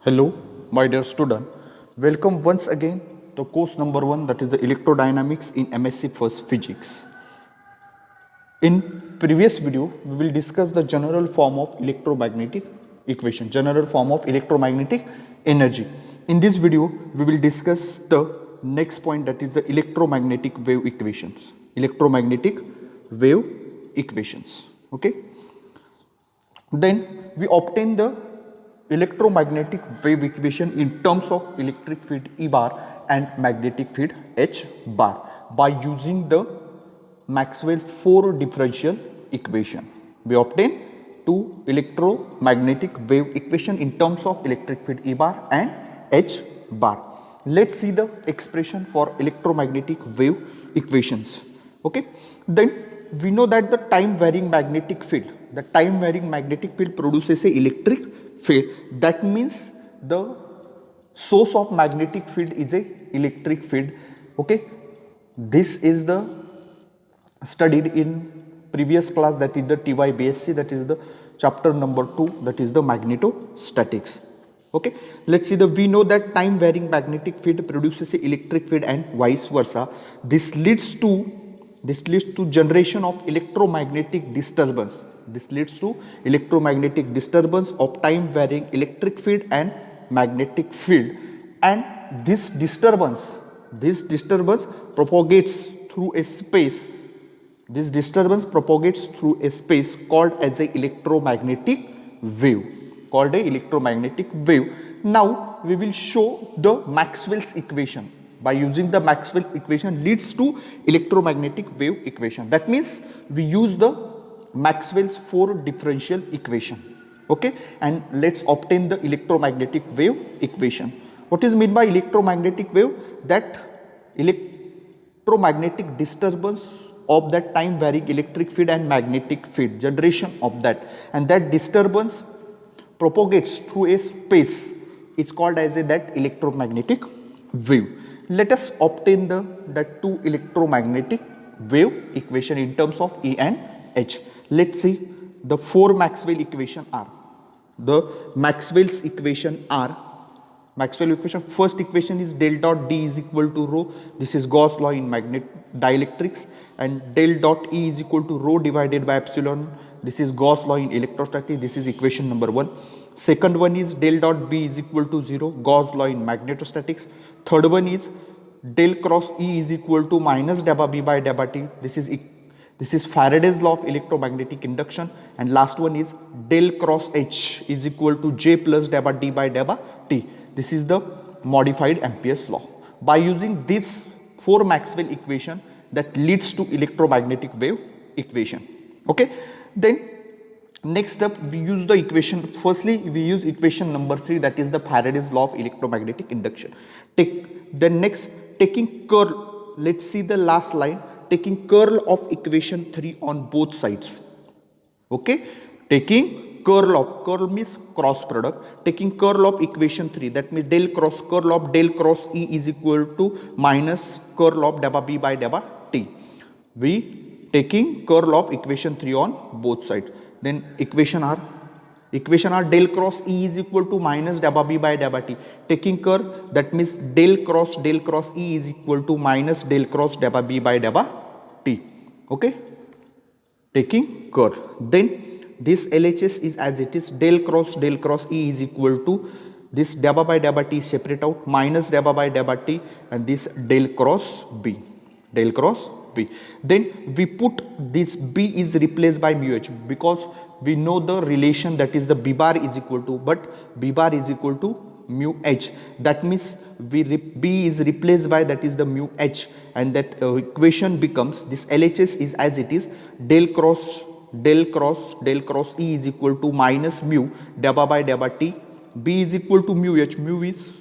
Hello, my dear student. Welcome once again to course number 1, that is the electrodynamics in MSc First Physics. In previous video, we will discuss the general form of electromagnetic equation, general form of electromagnetic energy. In this video, we will discuss the next point, that is the electromagnetic wave equations. Electromagnetic wave equations. Okay. Then we obtain the electromagnetic wave equation in terms of electric field E bar and magnetic field H bar by using the Maxwell's four differential equation. We obtain two electromagnetic wave equation in terms of electric field E bar and H bar. Let's see the expression for electromagnetic wave equations. Okay. Then we know that the time varying magnetic field, produces a electric field. That means the source of magnetic field is a electric field. Okay. This is the studied in previous class, that is the TY BSc, that is the chapter number 2, that is the magnetostatics. Okay. Let's see we know that time varying magnetic field produces a electric field and vice versa. This leads to generation of electromagnetic disturbance. Of time varying electric field and magnetic field, and this disturbance propagates through a space. Called as a electromagnetic wave. Now we will show the Maxwell's equation. By using the Maxwell's equation leads to electromagnetic wave equation. That means we use the Maxwell's four differential equation. Okay, and let's obtain the electromagnetic wave equation. What is meant by electromagnetic wave? That electromagnetic disturbance of that time varying electric field and magnetic field, generation of that, and that disturbance propagates through a space. It's called as that electromagnetic wave. Let us obtain the two electromagnetic wave equation in terms of E and H. Let's see the four Maxwell equation are. The Maxwell's equation are, first equation is del dot D is equal to rho. This is Gauss law in dielectrics, and del dot E is equal to rho divided by epsilon. This is Gauss law in electrostatics. This is equation number 1. Second one is del dot B is equal to 0, Gauss law in magnetostatics. Third one is del cross E is equal to minus delta B by delta T. This is Faraday's law of electromagnetic induction. And last one is del cross H is equal to J plus delta D by delta T. This is the modified Ampere's law. By using these four Maxwell equation, that leads to electromagnetic wave equation. Okay. Then next up we use the equation. Firstly we use equation number 3, that is the Faraday's law of electromagnetic induction. Taking curl, let's see the last line, taking curl of equation 3 on both sides. Okay, taking curl means cross product, taking curl of equation 3, that means curl of del cross E is equal to minus curl of delta B by delta T. We taking curl of equation 3 on both sides. Then equation are del cross E is equal to minus delta B by delta T. Taking curl, that means del cross E is equal to minus del cross delta B by delta T. Okay, taking curl. Then this LHS is as it is, del cross E is equal to this delta by delta T separate out, minus delta by delta T, and this del cross B. Then we put this B is replaced by mu H, because we know the relation, that is the B bar is equal to mu H. That means B is replaced by, that is the mu H, and that equation becomes, this LHS is as it is, del cross E is equal to minus mu delta by delta T. B is equal to mu H, mu is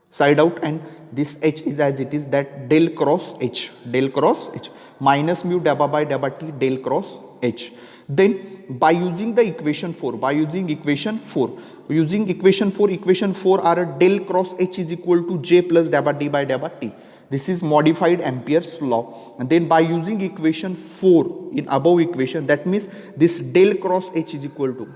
side out, and this H is as it is, that del cross H, minus mu delta by delta T del cross H. Then by using the equation 4, equation 4 are del cross H is equal to J plus delta D by delta T. This is modified Ampere's law. And then by using equation 4 in above equation, that means this del cross H is equal to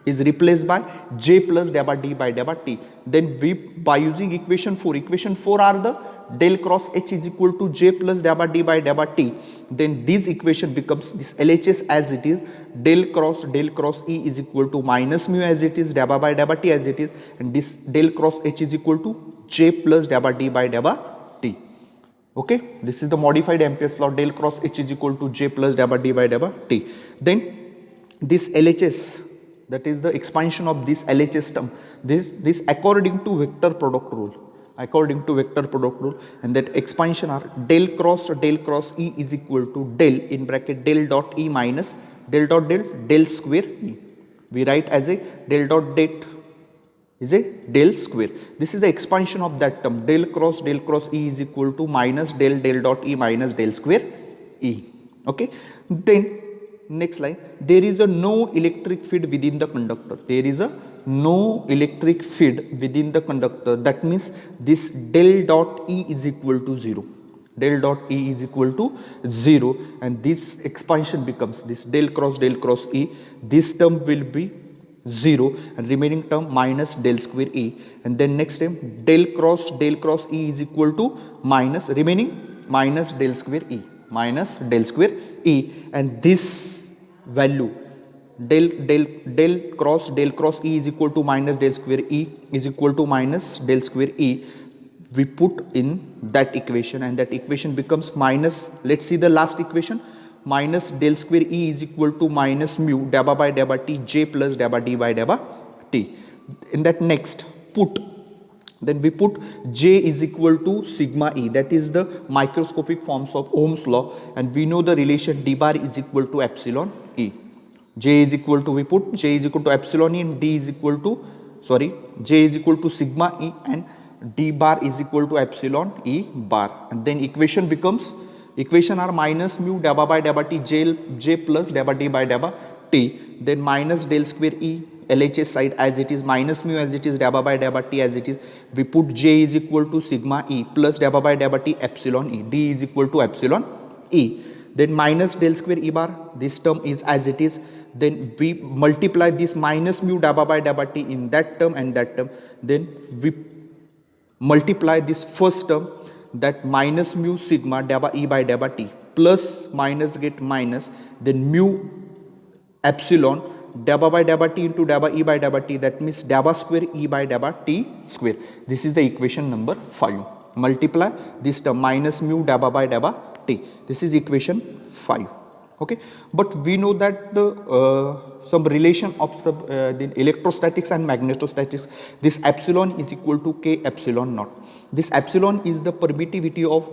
is replaced by J plus delta D by delta T. Then we, by using equation 4 are the del cross H is equal to J plus delta D by delta T. Then this equation becomes this LHS as it is, del cross E is equal to minus mu as it is, delta by delta T as it is, and this del cross H is equal to J plus delta D by delta T. Okay, this is the modified Ampere's law, del cross H is equal to J plus delta D by delta T. Then this LHS, that is the expansion of this LHS term, this according to vector product rule, and that expansion are del cross E is equal to del in bracket del dot E minus del dot del square E. We write as a del dot det is a del square. This is the expansion of that term, del cross E is equal to minus del dot E minus del square E. Okay, then next line, there is a no electric field within the conductor. There is a no electric field within the conductor. That means this del dot E is equal to 0. Del dot E is equal to 0, and this expansion becomes this del cross E. This term will be 0 and remaining term minus del square E. And then next time del cross E is equal to minus remaining minus del square E. And this value del cross E is equal to minus del square E is equal to minus del square E, we put in that equation, and that equation becomes minus, let's see the last equation, minus del square E is equal to minus mu delta by delta T J plus delta D by delta T. In that next then we put J is equal to sigma E, that is the microscopic forms of Ohm's law, and we know the relation d bar is equal to epsilon E. J is equal to, we put J is equal to epsilon E and D is equal to, J is equal to sigma E and D bar is equal to epsilon E bar. And then equation are minus mu delta by delta T J plus delta D by delta T, then minus del square E LHS side as it is, minus mu as it is, delta by delta T as it is. We put J is equal to sigma E plus delta by delta T epsilon E. D is equal to epsilon E. Then minus del square E bar, this term is as it is. Then we multiply this minus mu delta by delta T in that term and that term. Then we multiply this first term, that minus mu sigma delta E by delta T, plus minus get minus, then mu epsilon delta by delta T into delta E by delta T, that means delta square E by delta T square. This is the equation number 5. Multiply this term minus mu delta by delta T. This is equation 5. Okay, but we know that the some relation of the electrostatics and magnetostatics, this epsilon is equal to K epsilon naught. This epsilon is the permittivity of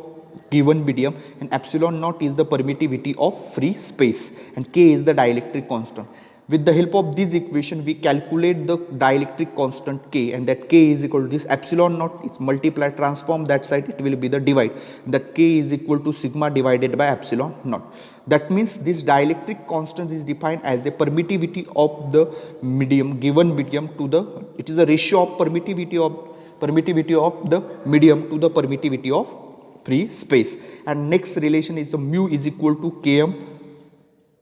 given medium and epsilon naught is the permittivity of free space, and K is the dielectric constant. With the help of this equation, we calculate the dielectric constant K, and that K is equal to this epsilon naught is multiply transform that side, it will be the divide, that K is equal to sigma divided by epsilon naught. That means this dielectric constant is defined as the permittivity of the medium, given medium to the, it is a ratio of permittivity of the medium to the permittivity of free space. And next relation is the mu is equal to Km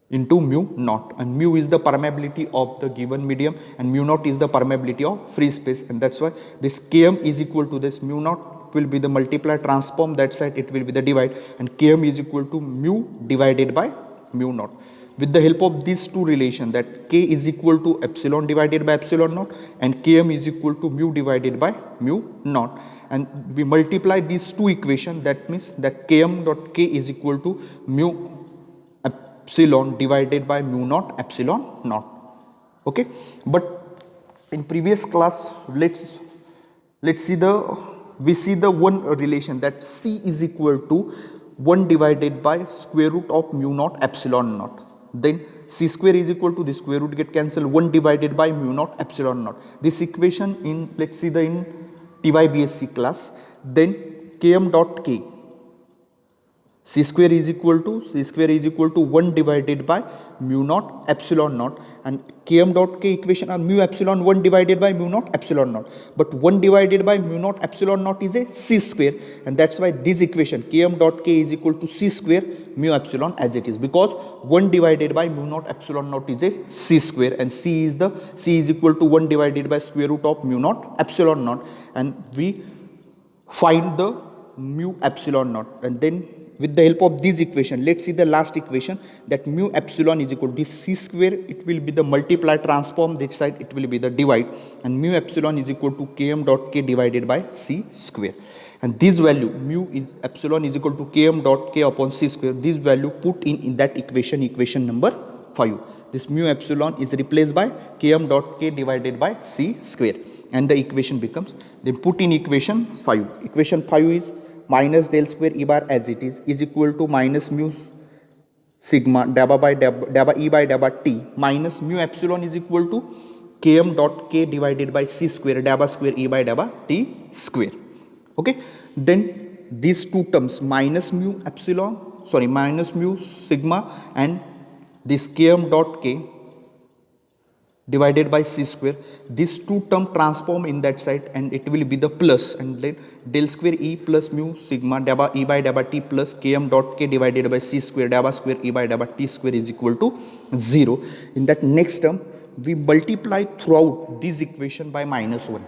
into mu naught, and mu is the permeability of the given medium and mu naught is the permeability of free space, and that's why this Km is equal to this mu naught will be the multiply transform that side, it will be the divide, and Km is equal to mu divided by mu naught. With the help of these two relation, that K is equal to epsilon divided by epsilon naught and Km is equal to mu divided by mu naught, and we multiply these two equations, that means that Km dot K is equal to mu epsilon divided by mu naught epsilon naught. Okay, but in previous class let's see the one relation, that C is equal to 1 divided by square root of mu naught epsilon naught. Then C square is equal to the square root get cancelled, 1 divided by mu naught epsilon naught. This equation in, let's see the in TYBSc class. Then Km dot K, C square is equal to 1 divided by mu naught epsilon naught, and Km dot K equation are mu epsilon 1 divided by mu naught epsilon naught. But 1 divided by mu naught epsilon naught is a c square, and that's why this equation Km dot K is equal to c square mu epsilon as it is, because 1 divided by mu naught epsilon naught is a c square, and c is equal to 1 divided by square root of mu naught epsilon naught, and we find the mu epsilon naught. And then with the help of this equation, let's see the last equation, that mu epsilon is equal to this c square, it will be the multiply transform, this side it will be the divide, and mu epsilon is equal to Km dot K divided by c square. And this value mu is epsilon is equal to Km dot K upon c square, this value put in that equation number 5. This mu epsilon is replaced by Km dot K divided by c square, and the equation becomes, then put in equation 5. Equation 5 is minus del square E bar as it is equal to minus mu sigma dabba by dabba E by dabba T minus mu epsilon is equal to Km dot K divided by c square dabba square E by dabba T square. Okay, then these two terms minus mu sigma and this Km dot K divided by c square, these two term transform in that side and it will be the plus, and then del square E plus mu sigma dabba E by dabba T plus Km dot K divided by c square dabba square E by dabba T square is equal to 0. In that next term, we multiply throughout this equation by minus 1.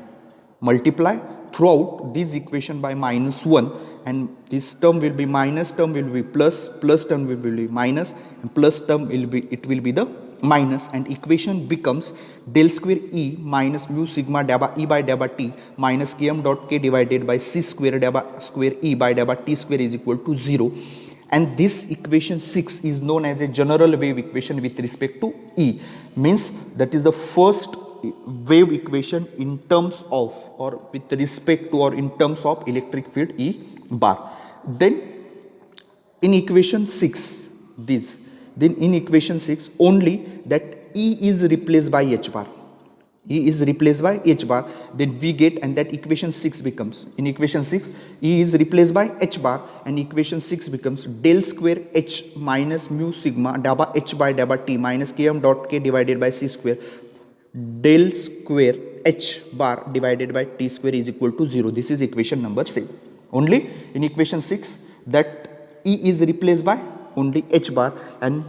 Multiply throughout this equation by minus 1, and this term will be minus, term will be plus, plus term will be minus, and plus term will be, it will be the minus, and equation becomes del square E minus mu sigma dabba E by dabba T minus Km dot K divided by c square dabba square E by dabba T square is equal to 0. And this equation 6 is known as a general wave equation with respect to E, means that is the first wave equation in terms of, or with respect to, or in terms of electric field E bar. Then in equation 6 this, then in equation 6 only that E is replaced by H bar. E is replaced by H bar, then we get, and that equation 6 becomes, in equation 6 E is replaced by H bar, and equation 6 becomes del square H minus mu sigma dabba H by dabba T minus Km dot K divided by c square del square H bar divided by T square is equal to 0. This is equation number 7. Only in equation 6 that E is replaced by only H bar, and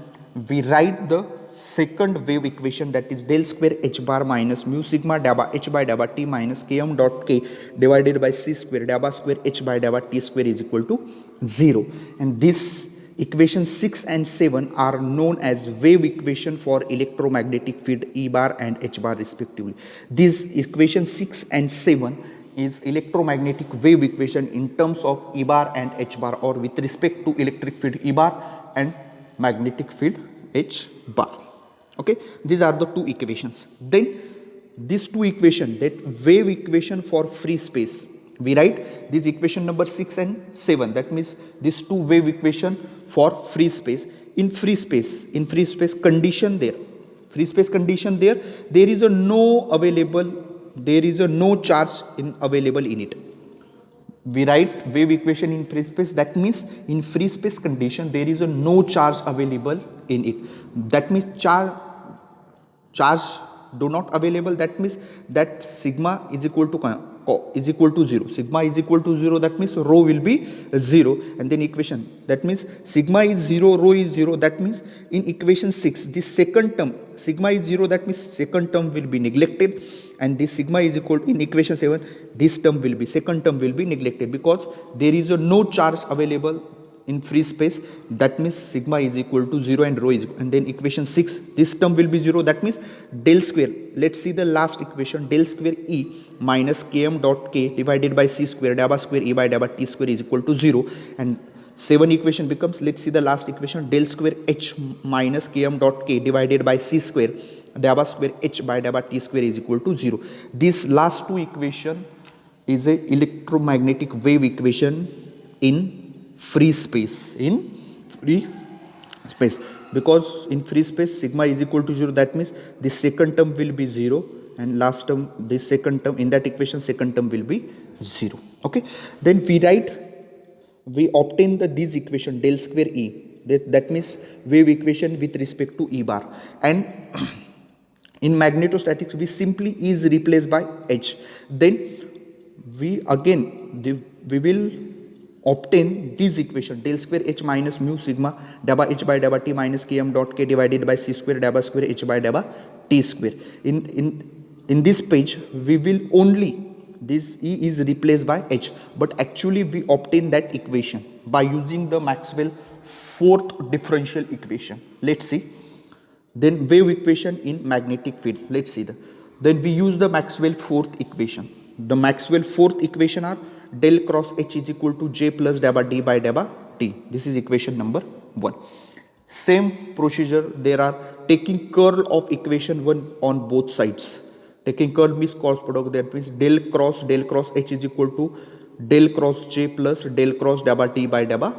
we write the second wave equation, that is del square H bar minus mu sigma dabba H by dabba T minus Km dot K divided by c square dabba square H by dabba T square is equal to 0. And this equation 6 and 7 are known as wave equation for electromagnetic field E bar and H bar respectively. This equation 6 and 7 is electromagnetic wave equation in terms of E bar and H bar, or with respect to electric field E bar and magnetic field H bar. Okay, these are the two equations. Then these two equations, that wave equation for free space, we write this equation number 6 and 7, that means these two wave equation for free space. In free space condition there, there is a no charge available in it. We write wave equation in free space, that means in free space condition there is a no charge available in it. That means charge do not available, that means that sigma is equal to 0. Sigma is equal to 0, that means rho will be 0, and then equation, that means sigma is 0, rho is 0, that means in equation 6 this second term sigma is 0, that means second term will be neglected, and this sigma is equal to, in equation 7 this term will be, second term will be neglected, because there is a no charge available in free space, that means sigma is equal to 0 and rho is equal. And then equation 6 this term will be 0, that means del square, let's see the last equation, del square E minus Km dot K divided by c square dabba square E by dabba T square is equal to 0, and 7 equation becomes, let's see the last equation, del square H minus Km dot K divided by c square dabba square H by dabba T square is equal to 0. This last two equation is a electromagnetic wave equation in free space, because in free space sigma is equal to 0, that means the second term will be 0, and last term, this second term, in that equation second term will be 0. Okay, then we obtain this equation del square E, that means wave equation with respect to E bar, and In magnetostatics, we simply is replaced by H. Then we again we will obtain this equation, del square H minus mu sigma dabba H by dabba T minus Km dot K divided by C square dabba square H by dabba T square. In this page, we will only, this E is replaced by H, but actually we obtain that equation by using the Maxwell fourth differential equation. Let's see. Then wave equation in magnetic field. Let's see. Then we use the Maxwell fourth equation. The Maxwell fourth equation are del cross H is equal to J plus dabba D by dabba T. This is equation number 1. Same procedure there are, taking curl of equation 1 on both sides. Taking curl means cross product, that means del cross H is equal to del cross J plus del cross dabba T by dabba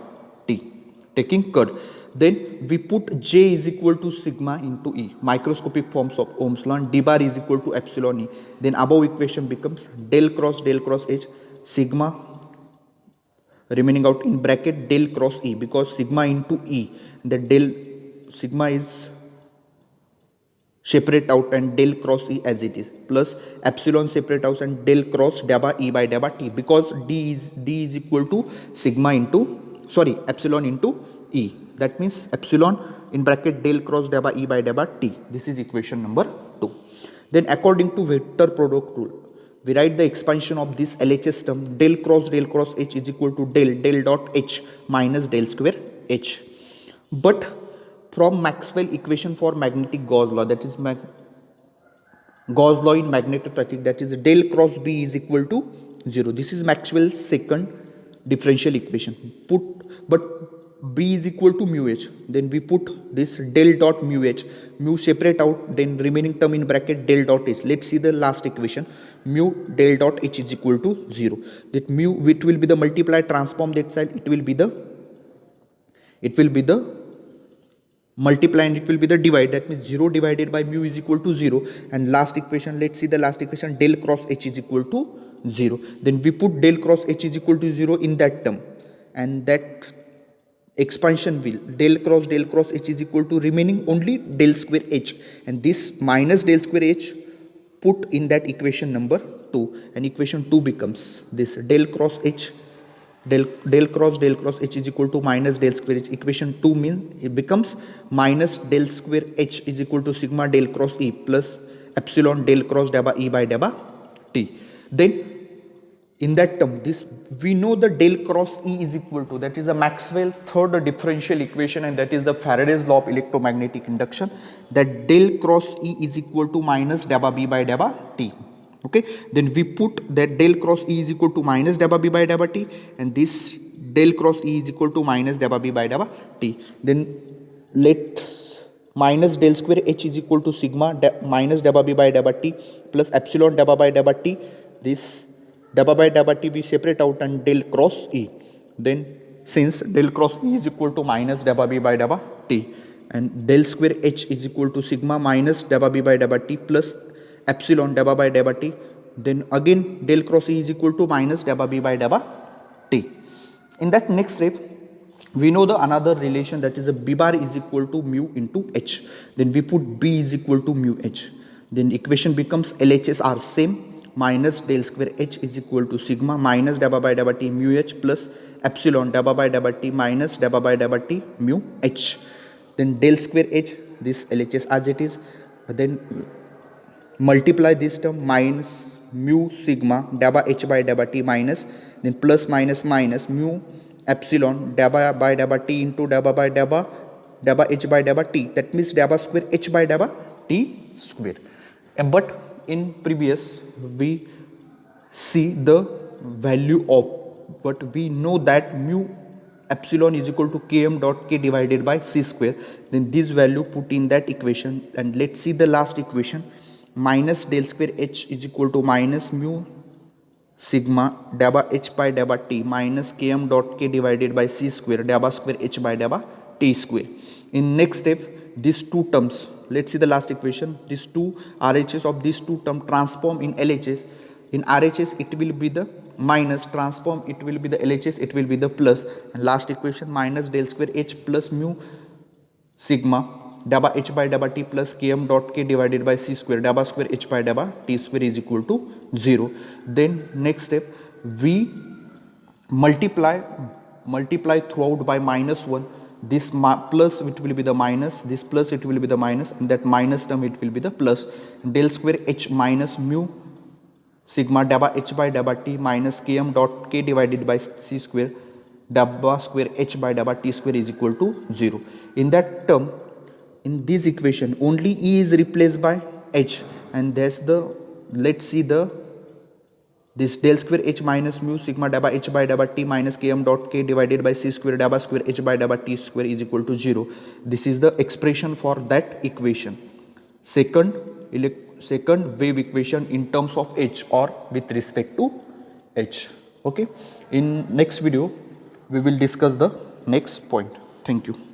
T. Taking curl. Then we put J is equal to sigma into E, microscopic forms of Ohm's law, and D bar is equal to epsilon E. Then above equation becomes del cross H sigma, remaining out in bracket del cross E, because sigma into E, the del sigma is separate out and del cross E as it is, plus epsilon separate out and del cross dabba E by dabba T, because D is equal to sigma into, sorry, epsilon into E. That means epsilon in bracket del cross dabba E by dabba T. This is equation number 2. Then according to vector product rule, we write the expansion of this LHS term, del cross H is equal to del dot H minus del square H. But from Maxwell equation for magnetic Gauss law, that is Gauss law in magnetostatics, that is del cross B is equal to 0. This is Maxwell's second differential equation. But B is equal to mu H. Then we put this del dot mu H. Mu separate out, then remaining term in bracket del dot H. Let's see the last equation. Mu del dot H is equal to 0. That mu, which will be the multiply transform that side, it will be the multiply and it will be the divide. That means 0 divided by mu is equal to 0. And last equation, let's see the last equation, del cross H is equal to 0. Then we put del cross H is equal to 0 in that term, and that expansion will del cross H is equal to remaining only del square H, and this minus del square H put in that equation number 2, and equation 2 becomes this del cross H, del cross H is equal to minus del square H. Equation 2 means it becomes minus del square H is equal to sigma del cross E plus epsilon del cross dabba E by dabba T. Then in that term, this we know the del cross E is equal to, that is a Maxwell third differential equation, and that is the Faraday's law of electromagnetic induction, that del cross E is equal to minus dabba B by dabba T. Okay, then we put that del cross E is equal to minus dabba B by dabba T, and this del cross E is equal to minus dabba B by dabba T. Then let minus del square H is equal to sigma minus dabba B by dabba T plus epsilon dabba by dabba T. This dabba by dabba T we separate out and del cross E. Then since del cross E is equal to minus dabba B by dabba T, and del square H is equal to sigma minus dabba B by dabba T plus epsilon dabba by dabba T, then again del cross E is equal to minus dabba B by dabba T. In that next step, we know the another relation, that is a B bar is equal to mu into H. Then we put B is equal to mu H. Then equation becomes LHS are same, minus del square H is equal to sigma minus dabba by dabba T mu H plus epsilon dabba by dabba T minus dabba by dabba T mu H. Then del square H, this LHS as it is, then multiply this term minus mu sigma dabba H by dabba T minus, then plus minus minus mu epsilon dabba by dabba T into dabba by dabba H by dabba T, that means dabba square H by dabba T square. But in previous we see the value of, but we know that mu epsilon is equal to Km dot K divided by C square. Then this value put in that equation, and let's see the last equation, minus del square H is equal to minus mu sigma dabba H by dabba T minus Km dot K divided by C square dabba square H by dabba T square. In next step, these two terms, let's see the last equation, these two RHS of these two terms transform in LHS. In RHS it will be the minus, transform it will be the LHS, it will be the plus, and last equation minus del square H plus mu sigma dabba h by dabba t plus km dot k divided by c square dabba square h by dabba t square is equal to 0. Then next step, we multiply throughout by -1. This plus it will be the minus, this plus it will be the minus, and that minus term it will be the plus. Del square h minus mu sigma dabba h by dabba t minus km dot k divided by c square dabba square h by dabba t square is equal to 0. In that term, in this equation, only E is replaced by h, and that's the, let's see the, this del square h minus mu sigma dabba h by dabba t minus km dot k divided by c square dabba square h by dabba t square is equal to 0. This is the expression for that equation. Second wave equation in terms of h or with respect to h. Okay. In next video, we will discuss the next point. Thank you.